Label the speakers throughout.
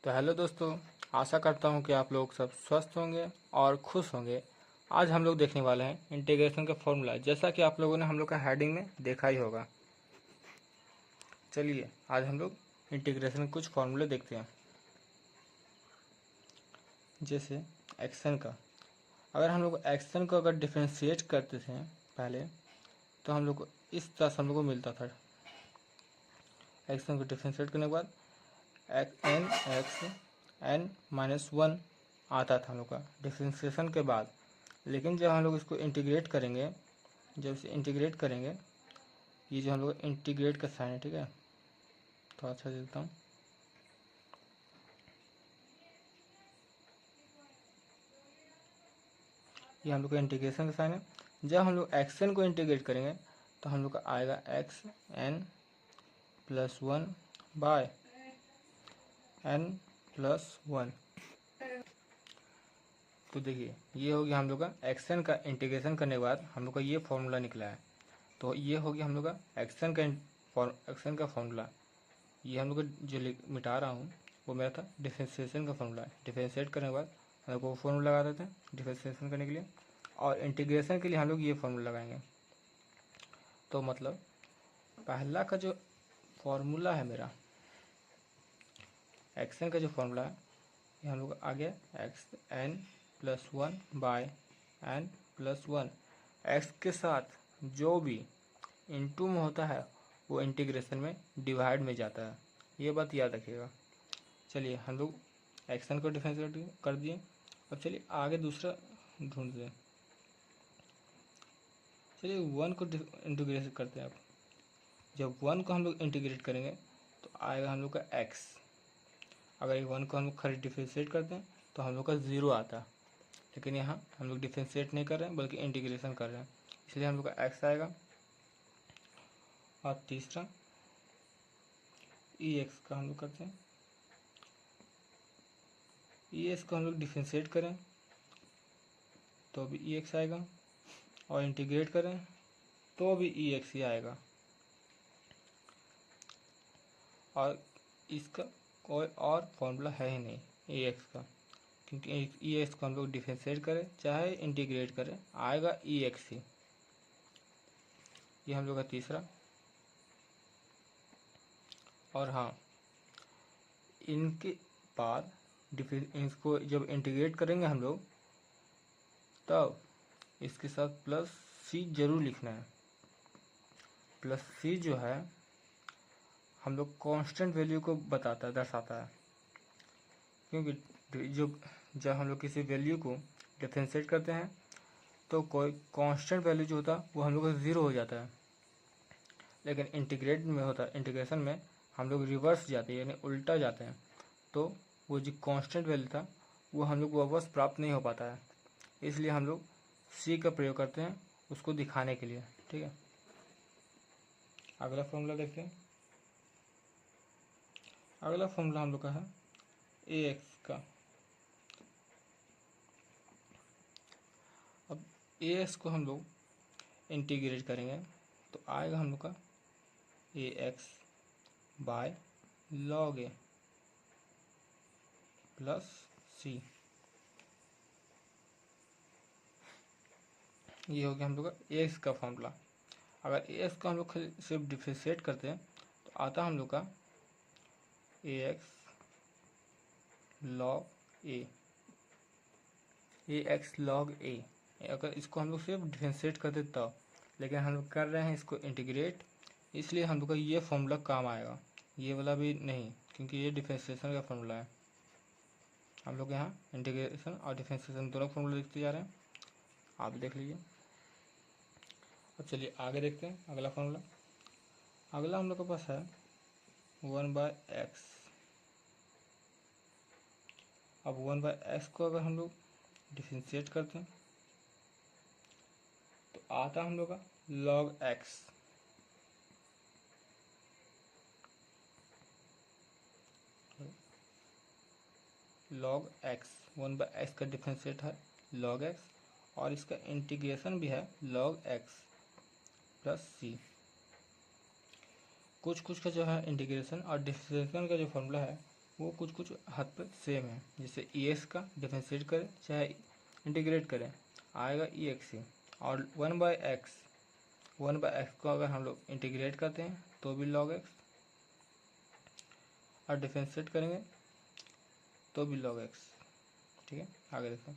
Speaker 1: तो हेलो दोस्तों, आशा करता हूँ कि आप लोग सब स्वस्थ होंगे और खुश होंगे। आज हम लोग देखने वाले हैं इंटीग्रेशन का फॉर्मूला, जैसा कि आप लोगों ने हम लोग का हेडिंग में देखा ही होगा। चलिए आज हम लोग इंटीग्रेशन के कुछ फॉर्मूले देखते हैं। जैसे एक्शन का, अगर हम लोग एक्शन को अगर डिफ्रेंशिएट करते थे पहले, तो हम लोग को इस तरह से हम लोग को मिलता था। एक्शन को डिफ्रेंशिएट करने के बाद n(x)(n-1) आता था हम लोग का डिफ्रेंशिएशन के बाद। लेकिन जब हम लोग इसको इंटीग्रेट करेंगे, जब इसे इंटीग्रेट करेंगे, ये जो हम लोग इंटीग्रेट का साइन है, ठीक है, तो अच्छा देता हूँ। ये हम लोग का इंटीग्रेशन का साइन है। जब हम लोग एक्शन को इंटीग्रेट करेंगे तो हम लोग का आएगा xn+1 बाय n+1। तो देखिए ये हो गया हम लोग का एक्शन का इंटीग्रेशन करने के बाद हम लोग का ये फॉर्मूला निकला है। तो ये हो गया हम लोग का एक्शन का फॉर्मूला। ये हम लोग का जो मिटा रहा हूँ वो मेरा था डिफरेंशिएशन का फॉर्मूला है। डिफरेंशिएट करने के बाद हम लोग को फॉर्मूला लगा देते हैं डिफरेंशिएशन करने के लिए, और इंटीग्रेशन के लिए हम लोग ये फॉर्मूला लगाएंगे। तो मतलब पहला का जो फॉर्मूला है मेरा, एक्शन का जो फॉर्मूला है, ये हम लोग आ गया xn+1 बाय n+1। एक्स के साथ जो भी इनटू में होता है वो इंटीग्रेशन में डिवाइड में जाता है, ये बात याद रखिएगा। चलिए हम लोग एक्शन को डिफरेंशिएट कर दिए। अब चलिए आगे दूसरा ढूंढते हैं। चलिए 1 को इंटीग्रेट करते हैं। अब जब 1 को हम लोग इंटीग्रेट करेंगे तो आएगा हम लोग का x। अगर ये 1 को हम लोग खाली डिफरेंशिएट करते हैं तो हम लोग का 0 आता है, लेकिन यहाँ हम लोग डिफरेंशिएट नहीं कर रहे हैं बल्कि इंटीग्रेशन कर रहे हैं, इसलिए हम लोग का x आएगा। और तीसरा ex का हम लोग करते हैं। ex को हम लोग डिफरेंशिएट करें तो भी ex आएगा, और इंटीग्रेट करें तो भी ex ही आएगा। और इसका कोई और फॉर्मूला है ही नहीं ex का, क्योंकि ex को हम लोग डिफरेंशिएट करें चाहे इंटीग्रेट करें आएगा ex ही। ये हम लोग का तीसरा। और हाँ, इनके बाद इसको जब इंटीग्रेट करेंगे हम लोग तब इसके साथ प्लस सी जरूर लिखना है। प्लस सी जो है हम लोग कांस्टेंट वैल्यू को बताता है, दर्शाता है, क्योंकि जब हम लोग किसी वैल्यू को डिफरेंशिएट करते हैं तो कोई कांस्टेंट वैल्यू जो होता है वो हम लोग का 0 हो जाता है। लेकिन इंटीग्रेट में होता है, इंटीग्रेशन में हम लोग रिवर्स जाते हैं, यानी उल्टा जाते हैं, तो वो जो कांस्टेंट वैल्यू था वो हम लोग वापस प्राप्त नहीं हो पाता है। इसलिए हम लोग सी का प्रयोग करते हैं उसको दिखाने के लिए, ठीक है। अगला फॉर्मूला देखते हैं। अगला फॉर्मूला हम लोग का है ए एक्स का। अब ए एक्स को हम लोग इंटीग्रेट करेंगे तो आएगा हम लोग का a x by log a plus c. ये हो गया हम लोग का ए एक्स का फॉर्मूला। अगर ए एक्स को हम लोग सिर्फ डिफ्रेंशिएट करते हैं तो आता हम लोग का a x log A, A x log ए। अगर इसको हम लोग सिर्फ डिफ्रेंशिएट करते तब, लेकिन हम लोग कर रहे हैं इसको इंटीग्रेट, इसलिए हम लोग का ये फॉर्मूला काम आएगा, ये वाला भी नहीं, क्योंकि ये डिफ्रेंशिएशन का फॉर्मूला है। हम लोग यहाँ इंटीग्रेशन और डिफ्रेंशिएशन दोनों फॉर्मूला लिखते जा रहे हैं, आप देख लीजिए। अब चलिए आगे देखते हैं अगला फॉर्मूला। अगला हम लोग के पास है 1/x। अब 1/x को अगर हम लोग डिफ्रेंशिएट करते हैं तो आता हम लोग का log x। log x 1/x का डिफ्रेंशिएट है log x, और इसका इंटीग्रेशन भी है log x प्लस सी। कुछ का जो है इंटीग्रेशन और डिफ्रेंशिएशन का जो फॉर्मूला है वो कुछ कुछ हद पर सेम है। जैसे ई एक्स का डिफरेंशिएट करें चाहे इंटीग्रेट करें आएगा ई एक्स ही, और 1/x को अगर हम लोग इंटीग्रेट करते हैं तो भी log x, और डिफरेंशिएट करेंगे तो भी log x। ठीक है, आगे देखो।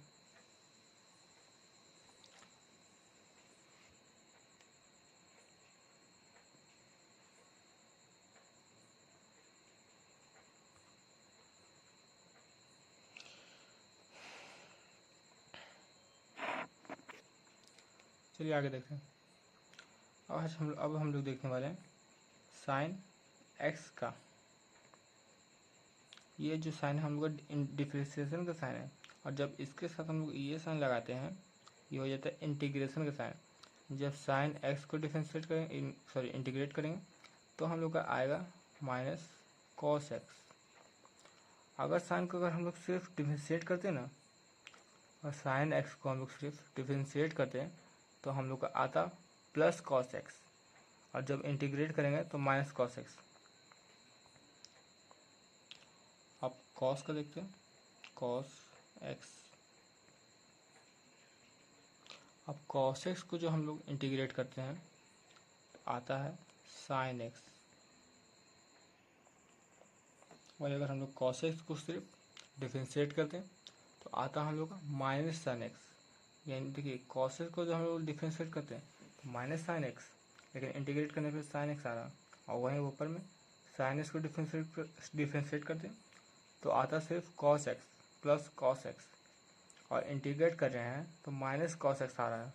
Speaker 1: चलिए आगे देखते हैं। अब हम लोग देखने वाले हैं साइन एक्स का। ये जो साइन है हम लोग डिफरेंशिएशन का साइन है, और जब इसके साथ हम लोग ये साइन लगाते हैं ये हो जाता है इंटीग्रेशन का साइन। जब साइन एक्स को डिफरेंशिएट करेंगे इंटीग्रेट करेंगे तो हम लोग का आएगा माइनस कॉस एक्स। अगर साइन को अगर हम लोग सिर्फ डिफरेंशिएट करते हैं ना, और साइन एक्स को हम लोग सिर्फ डिफरेंशिएट करते हैं तो हम लोग का आता प्लस कॉस एक्स, और जब इंटीग्रेट करेंगे तो माइनस कॉस एक्स। अब कॉस का देखते हैं, कॉस एक्स। अब कॉस एक्स को जो हम लोग इंटीग्रेट करते हैं तो आता है साइन एक्स, और अगर हम लोग कॉस एक्स को सिर्फ डिफरेंशिएट करते हैं तो आता हम लोग का माइनस साइन एक्स। यानी देखिए कॉस एक्स को जो हम लोग डिफरेंशिएट करते हैं तो माइनस साइन एक्स, लेकिन इंटीग्रेट करने पर साइन एक्स आ रहा, और वहीं ऊपर में साइन एक्स को डिफरेंशिएट करते हैं तो आता सिर्फ cos x plus cos x, और इंटीग्रेट कर रहे हैं तो माइनस कॉस एक्स आ रहा है।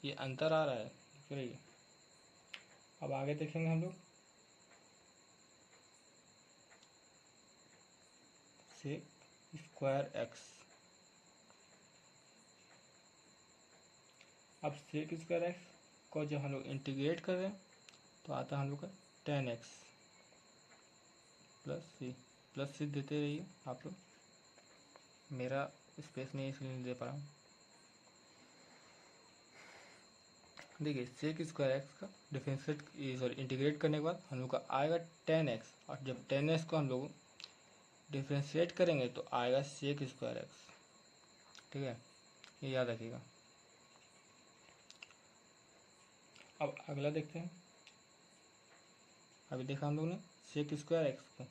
Speaker 1: ये अंतर आ रहा है, देख रही। अब आगे देखेंगे हम लोग सेक स्क्वायर एक्स। अब सेक स्क्वायर एक्स को जब हम लोग इंटीग्रेट कर रहे हैं तो आता है हम लोग का टेन एक्स प्लस सी देते रहिए आप लोग, मेरा स्पेस नहीं इसलिए नहीं दे पा रहा हूँ। देखिए सेक स्क्वायर एक्स का इंटीग्रेट करने के बाद हम लोग का आएगा टेन एक्स, और जब टेन एक्स को हम लोग डिफ्रेंशिएट करेंगे तो आएगा सेक स्क्वायर एक्स। ठीक है, ये याद रखिएगा। अब अगला देखते हैं। अभी देखा हम लोग ने सेक स्क्वायर एक्स को,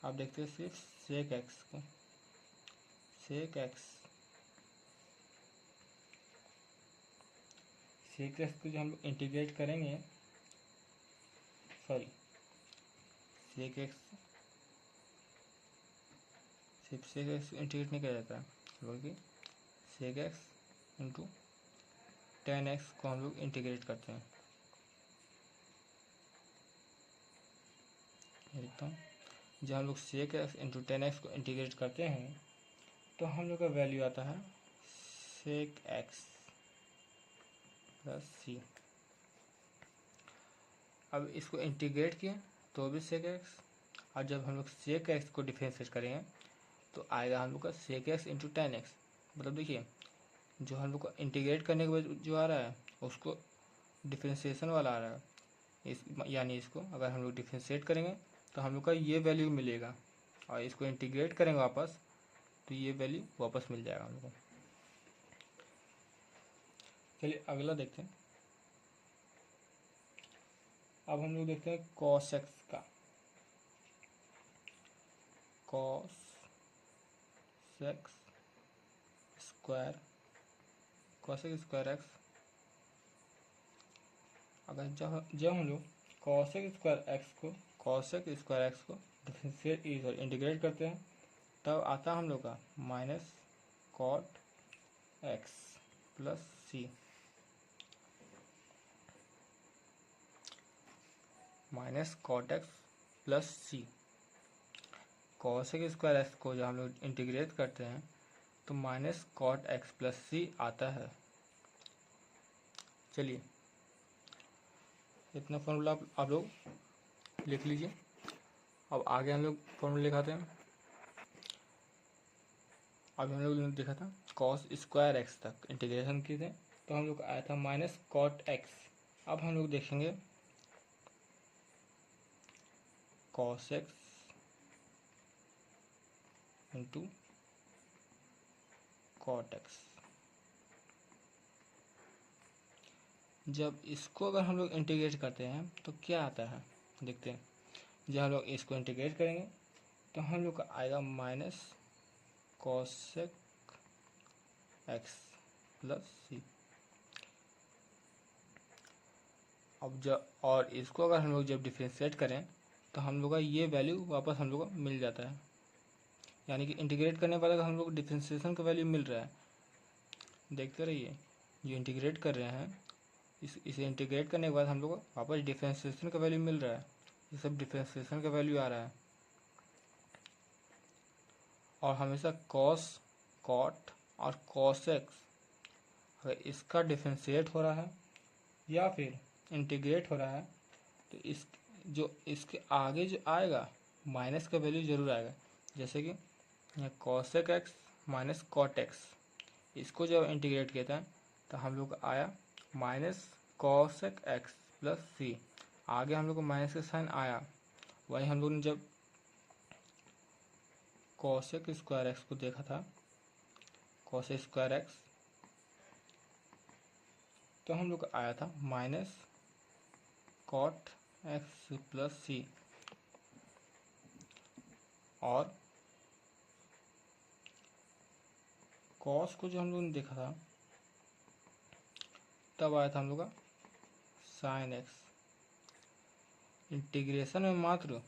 Speaker 1: अब देखते हैं सिर्फ सेक एक्स को। सेक एक्स को जो हम लोग इंटीग्रेट करेंगे, सेक एक्स सिर्फ सेक एक्स इंटीग्रेट नहीं किया जाता है, बल्कि sec x into tan x को हम लोग इंटीग्रेट करते हैं। लिखता हूँ, जब हम लोग sec x into tan x को इंटीग्रेट करते हैं तो हम लोग का वैल्यू आता है सेक एक्स प्लस सी। अब इसको इंटीग्रेट किए तो भी सेक एक्स, और जब हम लोग सेक एक्स को डिफरेंशिएट करेंगे तो आएगा हम लोग का sec x into tan x. मतलब देखिए जो हम लोग को इंटीग्रेट करने के बाद जो आ रहा है उसको डिफरेंशिएशन वाला आ रहा है, यानी इसको अगर हम लोग डिफरेंशिएट करेंगे तो हम लोग का ये वैल्यू मिलेगा, और इसको इंटीग्रेट करेंगे वापस तो ये वैल्यू वापस मिल जाएगा हम लोग को। चलिए अगला देखते हैं। अब हम लोग देखते हैं कॉस एक्स का। कॉस एक्स स्क्वायर एक्स, अगर जब हम लोग कॉस एक्स स्क्वायर एक्स को डिफरेंशिएट इंटीग्रेट करते हैं तब आता हम लोग का माइनस कॉट एक्स प्लस सी। माइनस कॉट एक्स प्लस सी। कॉस एक्स स्क्वायर एक्स को जब हम लोग इंटीग्रेट करते हैं तो माइनस कॉट एक्स प्लस सी आता है। चलिए इतना फॉर्मूला आप लोग लिख लीजिए। अब आगे हम लोग फॉर्मूला लिखाते हैं। अभी हम लोग ने देखा था कॉस स्क्वायर एक्स तक इंटीग्रेशन किए थे तो हम लोग आया था माइनस कॉट एक्स। अब हम लोग देखेंगे cos x into cot x. जब इसको अगर हम लोग इंटीग्रेट करते हैं तो क्या आता है देखते हैं। जब हम लोग इसको इंटीग्रेट करेंगे तो हम लोग का आएगा माइनस कॉसेक एक्स प्लस सी। अब जब और इसको अगर हम लोग जब डिफ्रेंशिएट करें तो हम लोग का ये वैल्यू वापस हम लोग को मिल जाता है, यानी कि इंटीग्रेट करने पर अगर हम लोग को डिफ्रेंशिएशन का वैल्यू मिल रहा है। देखते रहिए, जो इंटीग्रेट कर रहे हैं इसे इंटीग्रेट करने के बाद हम लोग को वापस डिफ्रेंशिएशन का वैल्यू मिल रहा है। ये सब डिफ्रेंशिएशन का वैल्यू आ रहा है। और हमेशा कॉस, कॉट और कॉसेक्स अगर इसका डिफ्रेंशिएट हो रहा है या फिर इंटीग्रेट हो रहा है तो इस जो इसके आगे जो आएगा माइनस का वैल्यू जरूर आएगा। जैसे कि यहाँ cosec x minus cot x, इसको जब इंटीग्रेट किया था तो हम लोग का आया माइनस कॉसेक एक्स प्लस सी। आगे हम लोग को माइनस का साइन आया। वही हम लोग ने जब कॉसेक स्क्वायर एक्स को देखा था, कॉसेक स्क्वायर एक्स, तो हम लोग का आया था माइनस कॉट एक्स प्लस सी। और कॉस को जो हम लोगों ने देखा था तब आया था हम लोग का साइन एक्स। इंटीग्रेशन में मात्र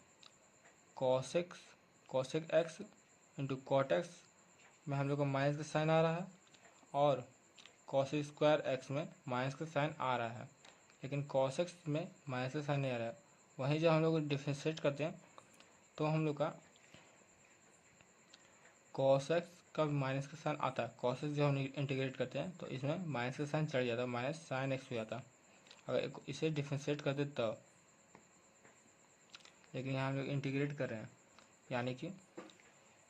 Speaker 1: cosec x into cot x में हम लोग का माइनस का साइन आ रहा है और कॉसेक स्क्वायर एक्स में माइनस का साइन आ रहा है, लेकिन कॉस एक्स में माइनस का साइन नहीं आ रहा है। वहीं जब हम लोग डिफ्रेंशिएट करते हैं तो हम लोग का कॉस एक्स का माइनस का साइन आता है। कॉस एक्स जब हम इंटीग्रेट करते हैं तो इसमें माइनस का साइन चढ़ जाता है, माइनस साइन एक्स हो जाता है अगर इसे डिफ्रेंशिएट करते तब। लेकिन यहाँ हम लोग इंटीग्रेट कर रहे हैं, यानी कि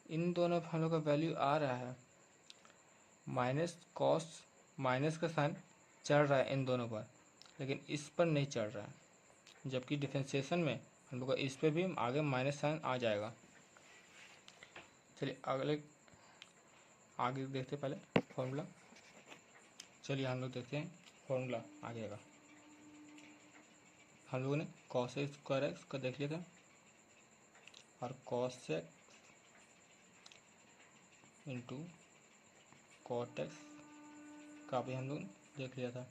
Speaker 1: इन दोनों पर हम लोग का वैल्यू आ रहा है माइनस कॉस, माइनस का साइन चढ़ रहा है इन दोनों पर, लेकिन इस पर नहीं चढ़ रहा है। जबकि डिफ्रेंशिएशन में हम लोग का इस पर भी आगे माइनस साइन आ जाएगा। चलिए आगे देखते पहले फॉर्मूला। चलिए हम लोग देखते हैं फॉर्मूला आगे का। हम लोगों ने कॉस स्क्वायर एक्स का देख लिया था और cos x into cot x का भी हम लोग देख लिया था।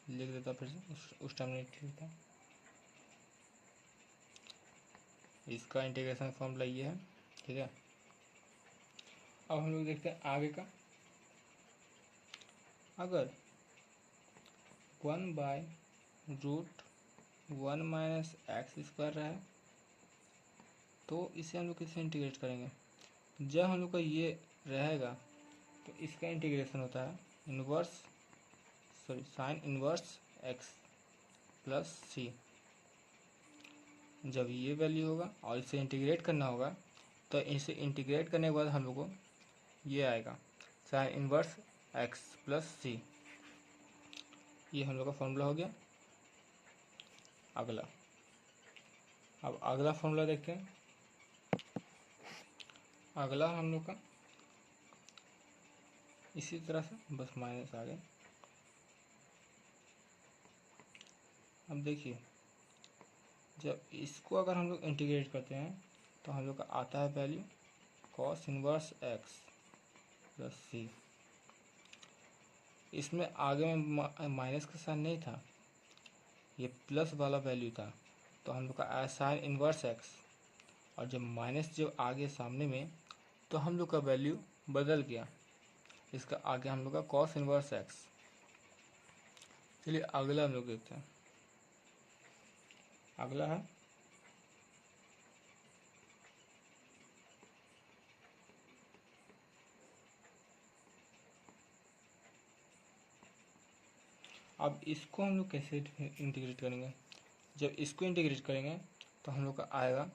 Speaker 1: लिख देता फिर से, उस टाइम नहीं लिख था। इसका इंटीग्रेशन फॉर्मूला ये है, ठीक है। अब हम लोग देखते हैं आगे का। अगर 1/√1 माइनस एक्स स्क्वायर रहा है तो इसे हम लोग कैसे इंटीग्रेट करेंगे। जब हम लोग का ये रहेगा तो इसका इंटीग्रेशन होता है साइन इनवर्स एक्स प्लस सी। जब ये वैल्यू होगा और इसे इंटीग्रेट करना होगा तो इसे इंटीग्रेट करने के बाद हम लोग को ये आएगा sine inverse x plus c. ये हम लोग का फॉर्मूला हो गया। अगला, अब अगला फॉर्मूला देखते हैं। अगला हम लोग का इसी तरह से बस माइनस आ गए। अब देखिए, जब इसको अगर हम लोग इंटीग्रेट करते हैं तो हम लोग का आता है value cos inverse x plus c. इसमें आगे में माइनस का साइन नहीं था, ये प्लस वाला वैल्यू था, तो हम लोग का आया साइन इनवर्स एक्स। और जब माइनस जब आगे सामने में तो हम लोग का वैल्यू बदल गया, इसका आगे हम लोग का कॉस इनवर्स एक्स। चलिए अगला हम लोग देखते हैं। अगला है अब इसको हम लोग कैसे इंटीग्रेट करेंगे। जब इसको इंटीग्रेट करेंगे तो हम लोग का आएगा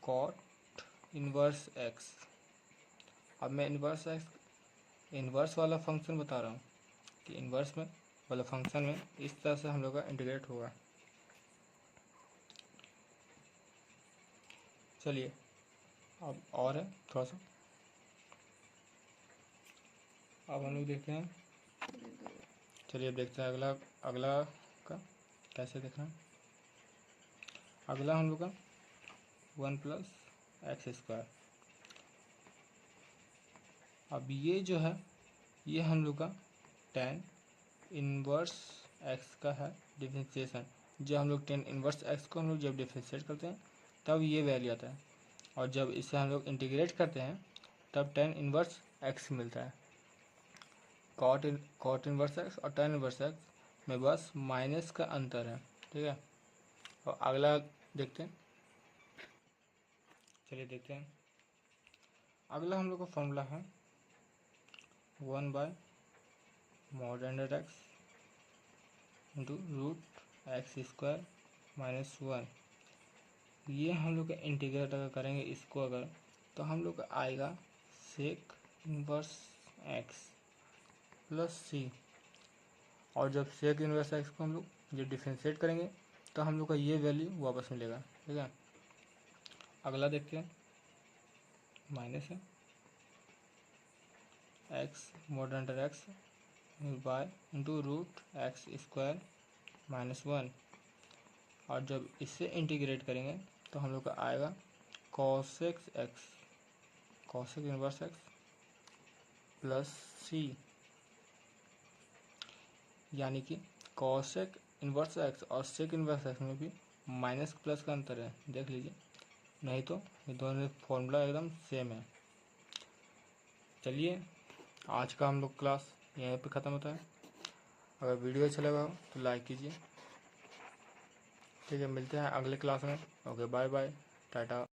Speaker 1: कॉट इनवर्स एक्स। अब मैं इनवर्स वाला फंक्शन बता रहा हूँ कि इनवर्स में वाला फंक्शन में इस तरह से हम लोग का इंटीग्रेट होगा। चलिए अब और है थोड़ा सा अब हम लोग देखते हैं, चलिए अब देखते हैं अगला अगला का कैसे देखना है। अगला हम लोग का 1 प्लस एक्स स्क्वायर। अब ये जो है ये हम लोग का tan इनवर्स एक्स का है डिफरेंशिएशन। जब हम लोग tan इनवर्स एक्स को हम लोग जब डिफरेंशिएट करते हैं तब ये वैल्यू आता है, और जब इसे हम लोग इंटीग्रेट करते हैं तब tan इनवर्स एक्स मिलता है। कॉट इनवर्स एक्स और tan इनवर्स एक्स में बस माइनस का अंतर है, ठीक है। और अगला देखते हैं, चलिए देखते हैं। अगला हम लोग का फॉर्मूला है 1/mod under x into root x square minus 1। ये हम लोग का इंटीग्रेट अगर करेंगे इसको अगर, तो हम लोग का आएगा सेक इनवर्स एक्स प्लस सी। और जब सेक इनवर्स एक्स को हम लोग जब डिफ्रेंशिएट करेंगे तो हम लोग का ये वैल्यू वापस मिलेगा, ठीक है। अगला देखते हैं, माइनस है x mod under x by into root x square minus 1। और जब इससे इंटीग्रेट करेंगे तो हम लोग का आएगा cosec x, cosec inverse x plus c. यानी कि कॉसेक इनवर्स एक्स और सेक इनवर्स एक्स में भी माइनस प्लस का अंतर है, देख लीजिए, नहीं तो ये दोनों फॉर्मूला एकदम सेम है। चलिए आज का हम लोग क्लास यहीं पे ख़त्म होता है। अगर वीडियो अच्छा लगा हो तो लाइक कीजिए, ठीक है। मिलते हैं अगले क्लास में। Okay, bye bye, Tata.